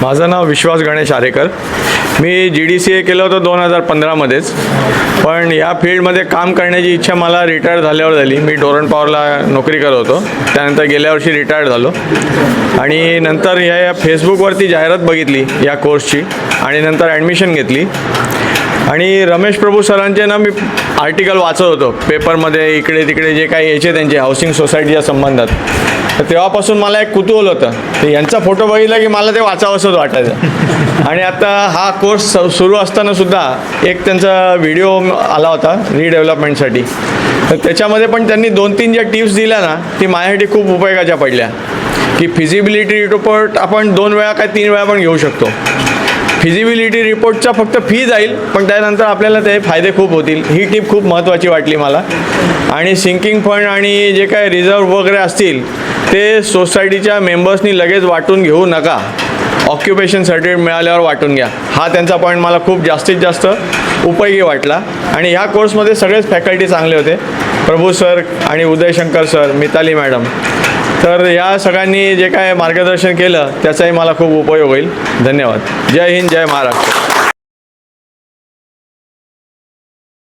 माझं नाव विश्वास गणेश आरेकर. मी GDCA केलं होतं 2015मध्येच, पण या फील्डमध्ये काम करण्याची इच्छा मला रिटायर झाल्यावर झाली. मी डोरन पॉवरला नोकरी करत होतो, त्यानंतर गेल्या वर्षी रिटायर्ड झालो आणि नंतर या फेसबुकवरती जाहिरात बघितली या कोर्सची आणि नंतर ॲडमिशन घेतली. आणि रमेश प्रभू सरांचे ना मी आर्टिकल वाचत होतो पेपरमध्ये, इकडे तिकडे जे काही यायचे त्यांचे हाऊसिंग सोसायटीच्या संबंधात. तर तेव्हापासून मला एक कुतूहल होतं, तर यांचा फोटो बघितला की मला ते वाचावंसंच वाटायचं. आणि आता हा कोर्स सुरू असतानासुद्धा एक त्यांचा व्हिडिओ आला होता रिडेव्हलपमेंटसाठी. तर त्याच्यामध्ये पण त्यांनी 2-3 ज्या टिप्स दिल्या ना, ती माझ्यासाठी खूप उपयोगाच्या पडल्या. की फिजिबिलिटी रिपोर्ट आपण 2 वेळा काय 3 वेळा पण घेऊ शकतो. फिजिबिलिटी रिपोर्टचा फक्त फी जाईल, पण त्यानंतर आपल्याला ते फायदे खूप होतील. ही टीप खूप महत्त्वाची वाटली मला. आणि सिंकिंग फंड आणि जे काय रिझर्व वगैरे असतील ते सोसायटीच्या मेंबर्सनी लगेच वाटून घेऊ नका, ऑक्युपेशन सर्टिफिकेट मिळाल्यावर वाटून घ्या. हा त्यांचा पॉईंट मला खूप जास्तीत जास्त उपयोगी वाटला. आणि ह्या कोर्समध्ये सगळेच फॅकल्टी चांगले होते, प्रभू सर आणि उदयशंकर सर, मिताली मॅडम. तर या सगळ्यांनी जे काय मार्गदर्शन केलं त्याचाही मला खूप उपयोग होईल. धन्यवाद. जय हिंद, जय महाराष्ट्र.